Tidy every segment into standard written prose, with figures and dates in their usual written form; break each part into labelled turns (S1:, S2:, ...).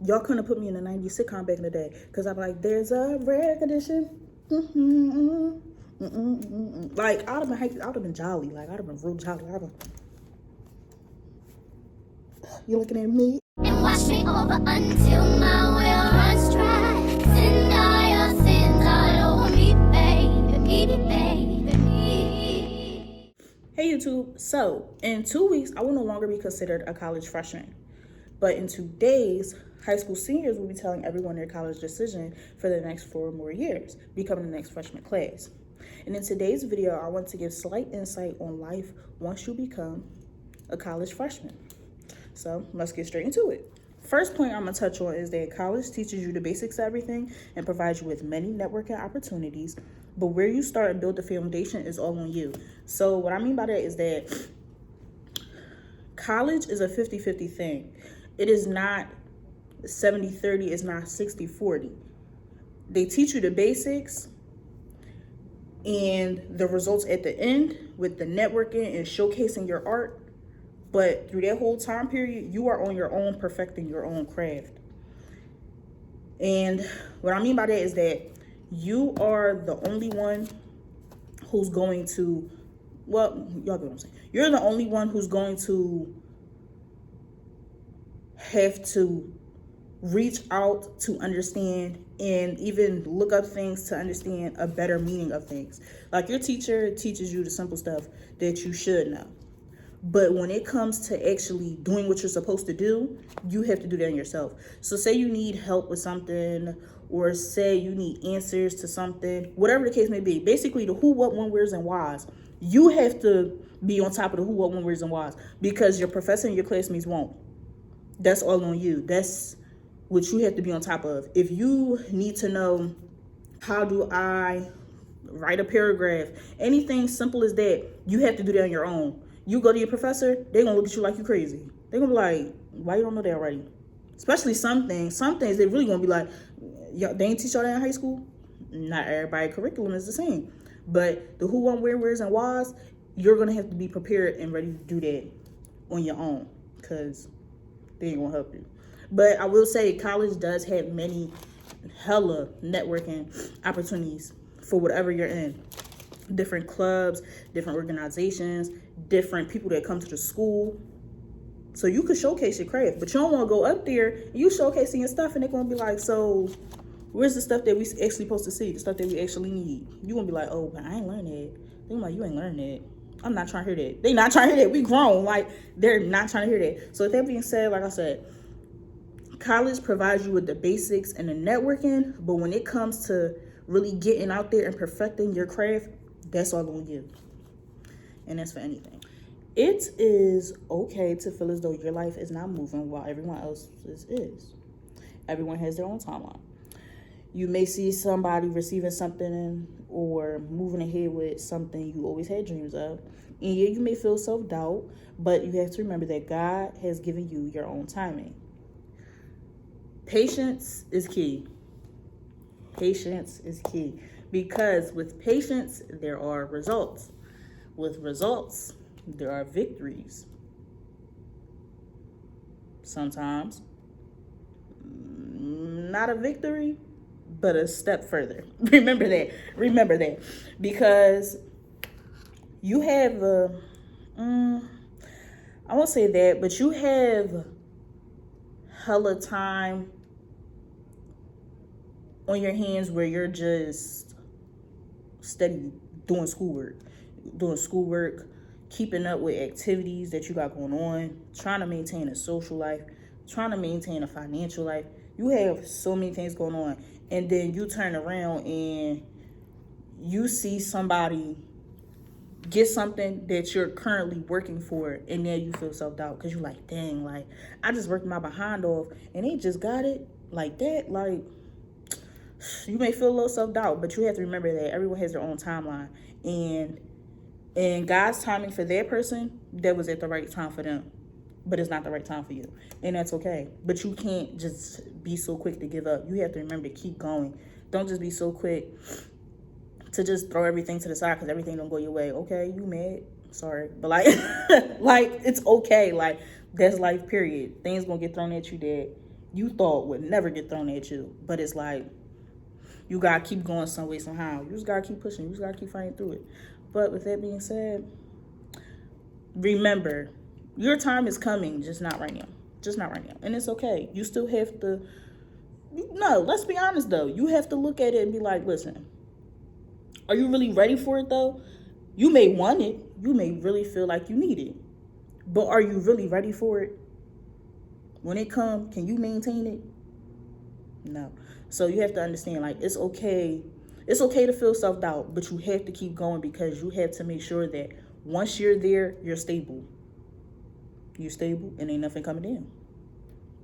S1: Y'all couldn't put me in a 90s sitcom back in the day, because I'm like, there's a rare condition. Like, I would have been jolly. Like, I'd have been real jolly. You looking at me? And wash me over until my will runs dry. Send all your sins all over me, baby. Hey YouTube, so in 2 weeks, I will no longer be considered a college freshman. But in 2 days, high school seniors will be telling everyone their college decision for the next 4 more years, becoming the next freshman class. And in today's video, I want to give slight insight on life once you become a college freshman. So let's get straight into it. First point I'm gonna touch on is that college teaches you the basics of everything and provides you with many networking opportunities, but where you start and build the foundation is all on you. So what I mean by that is that college is a 50-50 thing. It is not 70-30, it's not 60-40. They teach you the basics and the results at the end with the networking and showcasing your art. But through that whole time period, you are on your own, perfecting your own craft. And what I mean by that is that you are the only one who's going to, well, y'all get what I'm saying. You're the only one who's going to have to reach out to understand and even look up things to understand a better meaning of things. Like, your teacher teaches you the simple stuff that you should know. But when it comes to actually doing what you're supposed to do, you have to do that yourself. So say you need help with something, or say you need answers to something, whatever the case may be. Basically, the who, what, when, where's, and why's. You have to be on top of the who, what, when, where's, and why's, because your professor and your classmates won't. That's all on you. That's what you have to be on top of. If you need to know, how do I write a paragraph, anything simple as that, you have to do that on your own. You go to your professor, they're gonna look at you like you crazy. They're gonna be like, why you don't know that already? Especially some things they really gonna be like, y'all, they ain't teach y'all that in high school? Not everybody's curriculum is the same. But the who, what, where, where's, and why's, you're gonna have to be prepared and ready to do that on your own, because they ain't gonna help you. But I will say college does have many hella networking opportunities for whatever you're in. Different clubs, different organizations, different people that come to the school. So you could showcase your craft, but you don't want to go up there and you showcasing your stuff and they're going to be like, so where's the stuff that we actually supposed to see, the stuff that we actually need? You going to be like, oh, but I ain't learned that. They're like, you ain't learned that. I'm not trying to hear that. They not trying to hear that. We grown. Like, they're not trying to hear that. So with that being said, like I said, college provides you with the basics and the networking, but when it comes to really getting out there and perfecting your craft, that's all on you. And that's for anything. It is okay to feel as though your life is not moving while everyone else's is. Everyone has their own timeline. You may see somebody receiving something or moving ahead with something you always had dreams of. And yeah, you may feel self-doubt, but you have to remember that God has given you your own timing. Patience is key. Patience is key. Because with patience, there are results. With results, there are victories. Sometimes, not a victory, but a step further. Remember that. Because you have I won't say that, but you have hella time on your hands where you're just steady doing schoolwork, keeping up with activities that you got going on, trying to maintain a social life, trying to maintain a financial life. You have so many things going on, and then you turn around and you see somebody get something that you're currently working for, and then you feel self-doubt because you're like, dang, like, I just worked my behind off and they just got it like that. Like, you may feel a little self-doubt, but you have to remember that everyone has their own timeline, and God's timing for that person, that was at the right time for them, but it's not the right time for you, and that's okay. But you can't just be so quick to give up. You have to remember to keep going. Don't just be so quick to just throw everything to the side because everything don't go your way. Okay, you mad, sorry, but like like, it's okay. Like, that's life, period. Things gonna get thrown at you that you thought would never get thrown at you. But it's like, you gotta keep going some way, somehow. You just gotta keep pushing. You just gotta keep fighting through it. But with that being said, remember, your time is coming, just not right now. Just not right now. And it's okay. You still have to, no, let's be honest though. You have to look at it and be like, listen, are you really ready for it though? You may want it. You may really feel like you need it. But are you really ready for it? When it comes, can you maintain it? No. So you have to understand, like, it's okay. It's okay to feel self-doubt, but you have to keep going because you have to make sure that once you're there, you're stable. You're stable and ain't nothing coming in.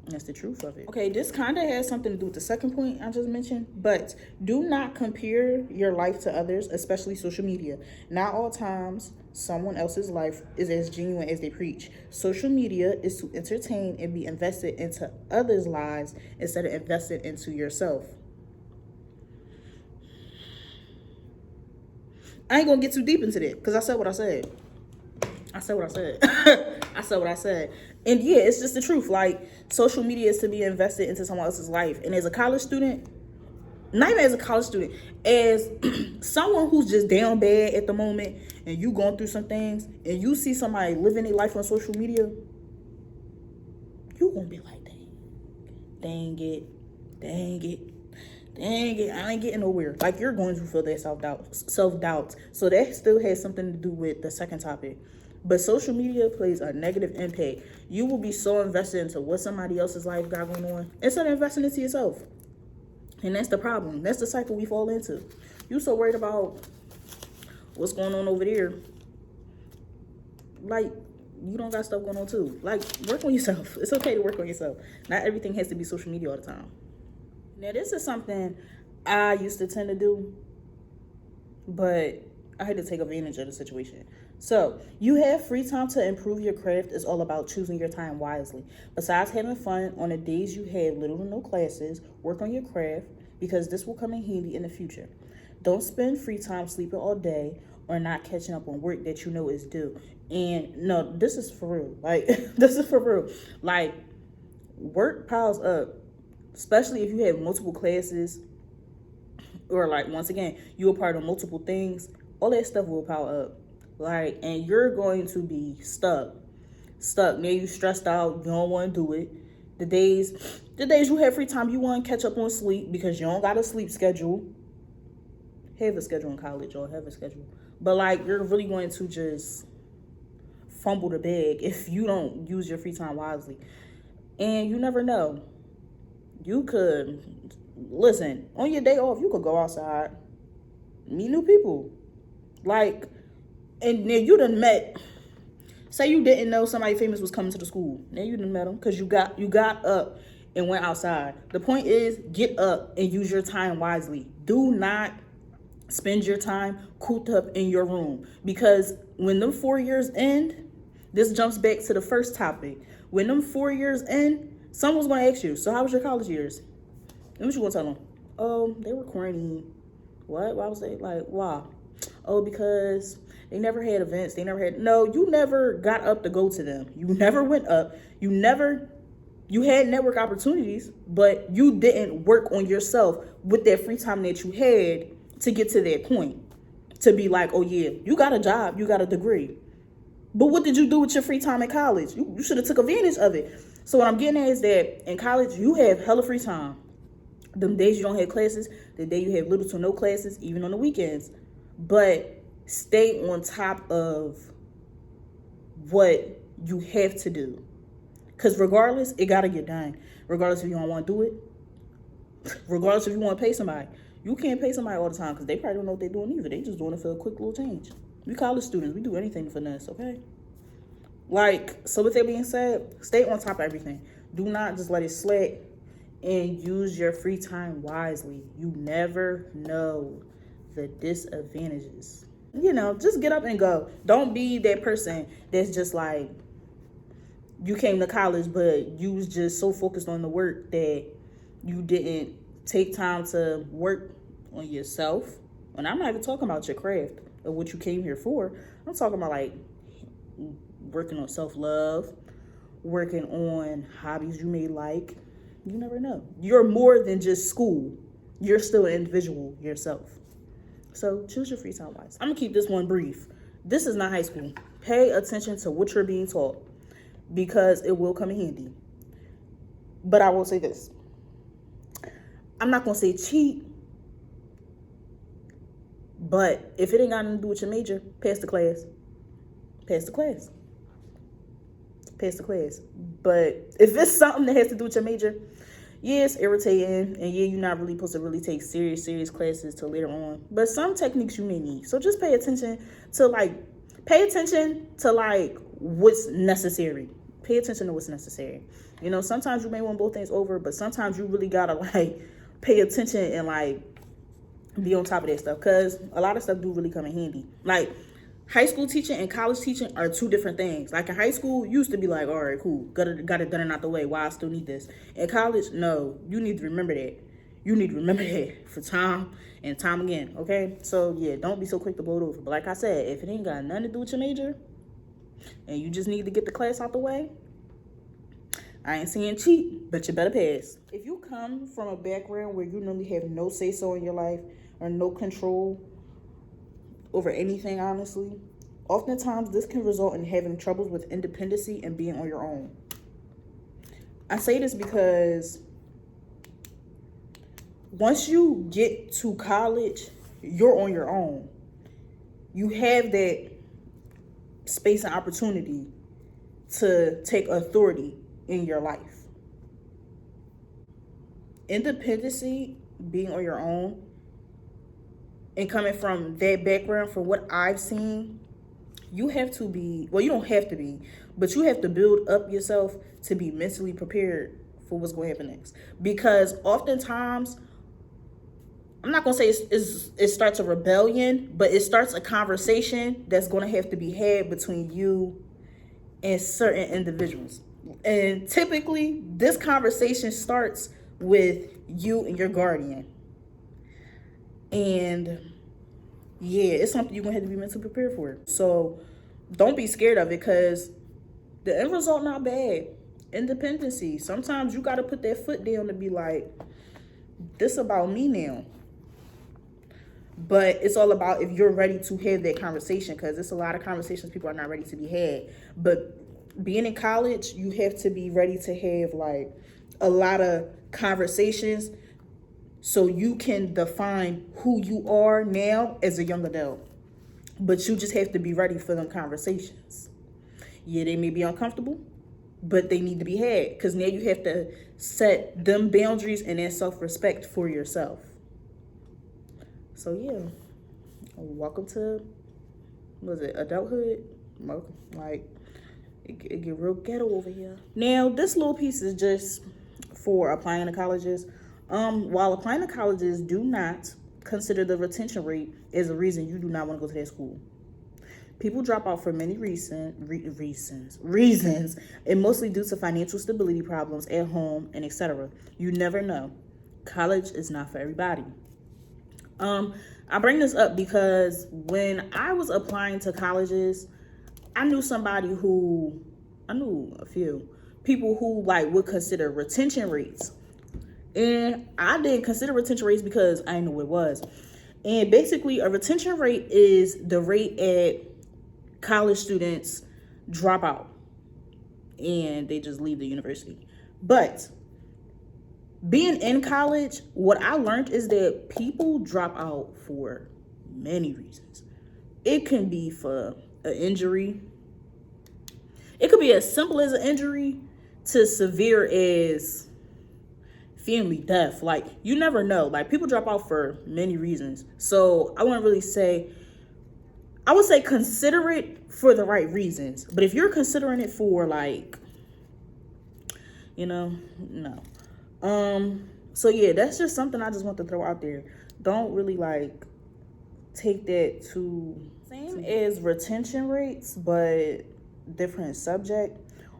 S1: That's the truth of it. Okay, this kind of has something to do with the second point I just mentioned, but do not compare your life to others, especially social media. Not all times someone else's life is as genuine as they preach. Social media is to entertain and be invested into others' lives instead of invested into yourself. I ain't gonna get too deep into that because I said what I said. I said what I said. I said what I said. And yeah, it's just the truth. Like, social media is to be invested into someone else's life. And as a college student, not even as a college student, as someone who's just down bad at the moment and you going through some things and you see somebody living their life on social media, you gonna be like, dang it, I ain't getting nowhere. Like, you're going to feel that self-doubt. So that still has something to do with the second topic. But social media plays a negative impact. You will be so invested into what somebody else's life got going on instead of investing into yourself. And that's the problem. That's the cycle we fall into. You so worried about what's going on over there. Like, you don't got stuff going on too. Like, work on yourself. It's okay to work on yourself. Not everything has to be social media all the time. Now, this is something I used to tend to do, but I had to take advantage of the situation. So, you have free time to improve your craft. Is all about choosing your time wisely. Besides having fun on the days you have little to no classes, work on your craft because this will come in handy in the future. Don't spend free time sleeping all day or not catching up on work that you know is due. And no, this is for real. Like, this is for real. Like, work piles up, especially if you have multiple classes or, like, once again, you're a part of multiple things. All that stuff will pile up. Like, and you're going to be stuck. Now you stressed out, you don't want to do it. The days you have free time, you want to catch up on sleep because you don't got a sleep schedule. Have a schedule in college or have a schedule. But, like, you're really going to just fumble the bag if you don't use your free time wisely. And you never know. You could, listen, on your day off, you could go outside, meet new people. Like, and then you done met, say you didn't know somebody famous was coming to the school. Now you done met them because you got up and went outside. The point is, get up and use your time wisely. Do not spend your time cooped up in your room, because when them 4 years end, this jumps back to the first topic. When them 4 years end, someone's going to ask you, so how was your college years? And what you going to tell them? Oh, they were corny. What? Why was they? Like, why? Oh, because they never had events. No, you never got up to go to them. You never went up. You had network opportunities, but you didn't work on yourself with that free time that you had to get to that point. To be like, oh yeah, you got a job, you got a degree. But what did you do with your free time in college? You should have took advantage of it. So what I'm getting at is that in college, you have hella free time. Them days you don't have classes, the day you have little to no classes, even on the weekends. But stay on top of what you have to do. Because regardless, it got to get done. Regardless if you don't want to do it. Regardless if you want to pay somebody. You can't pay somebody all the time because they probably don't know what they're doing either. They just doing it for a quick little change. We college students. We do anything for finesse, okay? Like, so with that being said, stay on top of everything. Do not just let it slack and use your free time wisely. You never know the disadvantages. You know, just get up and go. Don't be that person that's just like, you came to college, but you was just so focused on the work that you didn't take time to work on yourself. And I'm not even talking about your craft or what you came here for. I'm talking about, like, working on self-love, working on hobbies you may like, You never know. You're more than just school. You're still an individual yourself. So choose your free time wise. I'm gonna keep this one brief. This is not high school. Pay attention to what you're being taught because it will come in handy. But I will say this. I'm not gonna say cheat, but if it ain't got nothing to do with your major, pass the class. Pass the class. Pass the class. But if it's something that has to do with your major, yeah, it's irritating, and yeah, you're not really supposed to really take serious classes till later on. But some techniques you may need. So just pay attention to what's necessary. Pay attention to what's necessary. You know, sometimes you may want both things over, but sometimes you really gotta pay attention and be on top of that stuff, because a lot of stuff do really come in handy. Like high school teaching and college teaching are two different things. Like in high school, you used to be like, all right, cool, got it done and out the way. Why I still need this? In college, no, you need to remember that. You need to remember that for time and time again, okay? So yeah, don't be so quick to blow it over. But like I said, if it ain't got nothing to do with your major and you just need to get the class out the way, I ain't saying cheat, but you better pass. If you come from a background where you normally have no say-so in your life or no control over anything, honestly, oftentimes this can result in having troubles with independency and being on your own. I say this because once you get to college, you're on your own. You have that space and opportunity to take authority in your life. Independency, being on your own, and coming from that background, from what I've seen, you have to be, well, you don't have to be, but you have to build up yourself to be mentally prepared for what's going to happen next. Because oftentimes, I'm not going to say it starts a rebellion, but it starts a conversation that's going to have to be had between you and certain individuals. And typically, this conversation starts with you and your guardian. And yeah, it's something you're going to have to be mentally prepared for. So don't be scared of it, because the end result not bad. Independency. Sometimes you got to put that foot down to be like, this about me now. But it's all about if you're ready to have that conversation, because it's a lot of conversations people are not ready to be had. But being in college, you have to be ready to have a lot of conversations so you can define who you are now as a young adult. But you just have to be ready for them conversations. Yeah, they may be uncomfortable, but they need to be had, because now you have to set them boundaries and that self-respect for yourself. So yeah, welcome to, adulthood? Welcome. It get real ghetto over here. Now, this little piece is just for applying to colleges. While applying to colleges, do not consider the retention rate as a reason you do not want to go to that school. People drop out for many reasons, and mostly due to financial stability problems at home and etc. You never know. College is not for everybody. I bring this up because when I was applying to colleges, I knew a few people who would consider retention rates. And I didn't consider retention rates because I didn't know what it was. And basically, a retention rate is the rate at college students drop out and they just leave the university. But being in college, what I learned is that people drop out for many reasons. It can be for an injury. It could be as simple as an injury to severe as family death. You never know. People drop out for many reasons. So I wouldn't really say, I would say consider it for the right reasons. But if you're considering it for no. So yeah, that's just something I just want to throw out there. Don't really take that to same as retention rates, but different subject.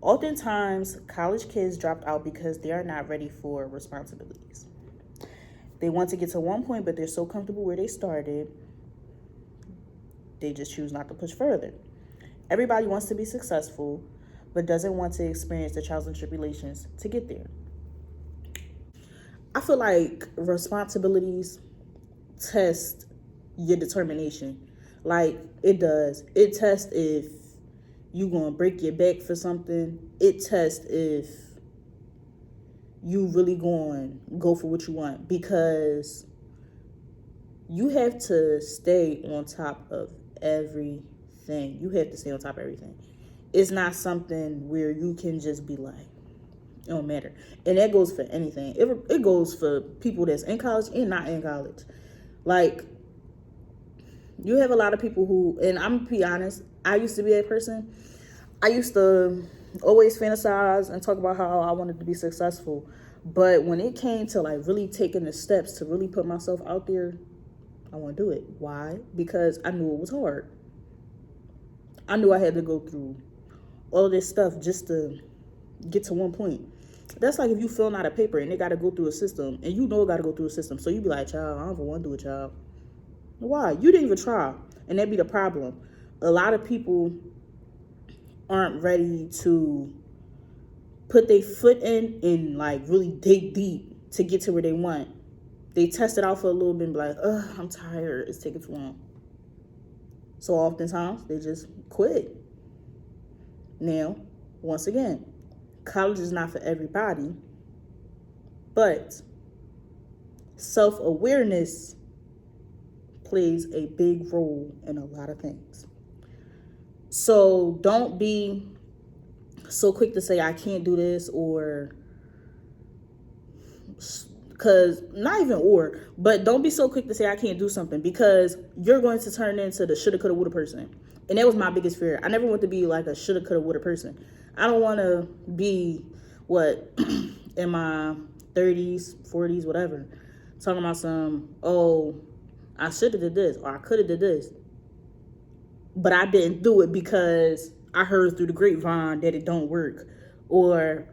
S1: Oftentimes, college kids dropped out because they are not ready for responsibilities. They want to get to one point, but they're so comfortable where they started, they just choose not to push further. Everybody wants to be successful, but doesn't want to experience the trials and tribulations to get there. I feel like responsibilities test your determination. Like, it does. It tests if you gonna break your back for something. It tests if you really going to go for what you want, because you have to stay on top of everything. You have to stay on top of everything. It's not something where you can just be like, it don't matter. And that goes for anything. It goes for people that's in college and not in college. Like, you have a lot of people who, and I'm gonna be honest, I used to be that person. I used to always fantasize and talk about how I wanted to be successful. But when it came to like really taking the steps to really put myself out there, I want to do it. Why? Because I knew it was hard. I knew I had to go through all of this stuff just to get to one point. That's like if you filling out a paper and it got to go through a system, and you know it got to go through a system. So you be like, child, I don't even want to do it, child. Why? You didn't even try. And that'd be the problem. A lot of people aren't ready to put their foot in and like really dig deep to get to where they want. They test it out for a little bit and be like, ugh, I'm tired. It's taking too long. So oftentimes they just quit. Now, once again, college is not for everybody, but self-awareness plays a big role in a lot of things. So don't be so quick to say I can't do this, or because not even but don't be so quick to say I can't do something, because you're going to turn into the shoulda, coulda, woulda person. And that was my biggest fear. I never want to be like a shoulda, coulda, woulda person. I don't want to be in my 30s, 40s, whatever, talking about some, oh, I should have did this, or I could have did this, but I didn't do it because I heard through the grapevine that it don't work, or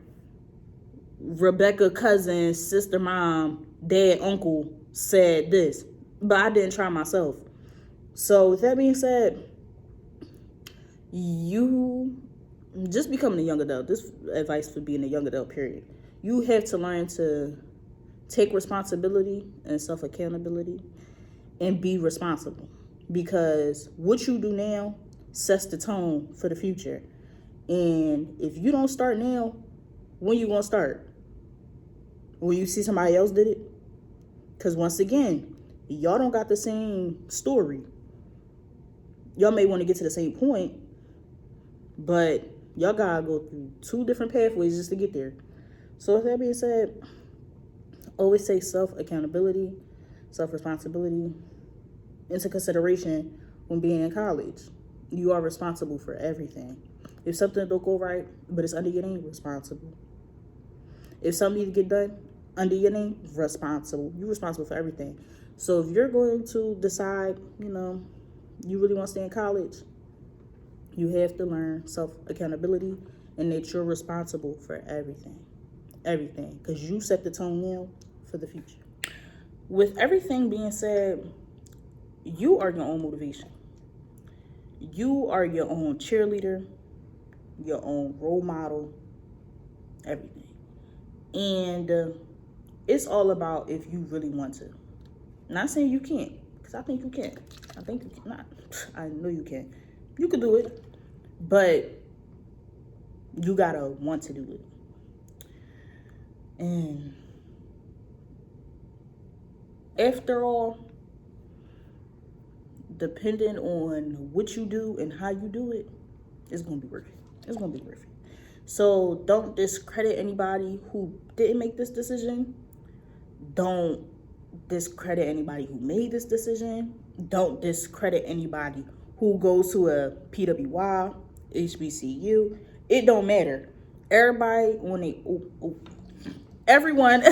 S1: Rebecca cousin, sister, mom, dad, uncle said this, but I didn't try myself. So with that being said, you just becoming a young adult, this advice for being a young adult, period. You have to learn to take responsibility and self-accountability and be responsible, because what you do now sets the tone for the future. And if you don't start now, when you gonna start? When you see somebody else did it? Because once again, y'all don't got the same story. Y'all may want to get to the same point, but y'all gotta go through two different pathways just to get there. So with that being said, always take self-accountability, self-responsibility into consideration when being in college. You are responsible for everything. If something don't go right, but it's under your name, responsible. If something needs to get done under your name, responsible. You're responsible for everything. So if you're going to decide, you really want to stay in college, you have to learn self-accountability and that you're responsible for everything. Everything. Because you set the tone now for the future. With everything being said, you are your own motivation. You are your own cheerleader, your own role model, everything. And it's all about if you really want to. Not saying you can't, because I think you can. I think you can. Not. I know you can. You can do it, but you gotta want to do it. And after all, depending on what you do and how you do it, it's gonna be worth it. It's gonna be worth it. So don't discredit anybody who didn't make this decision. Don't discredit anybody who made this decision. Don't discredit anybody who goes to a PWI, HBCU. It don't matter. Everybody everyone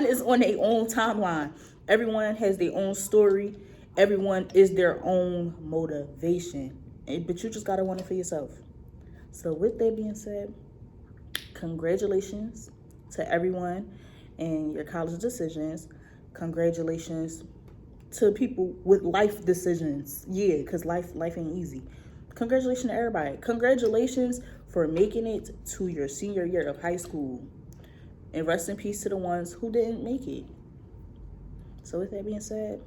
S1: is on their own timeline. Everyone has their own story. Everyone is their own motivation. But you just gotta want it for yourself. So with that being said, congratulations to everyone and your college decisions. Congratulations to people with life decisions. Yeah, because life ain't easy. Congratulations to everybody. Congratulations for making it to your senior year of high school. And rest in peace to the ones who didn't make it. So with that being said,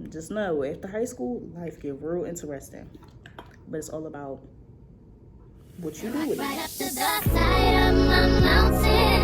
S1: just know after high school, life get real interesting. But it's all about what you do with it. Right up to the side of my mountain.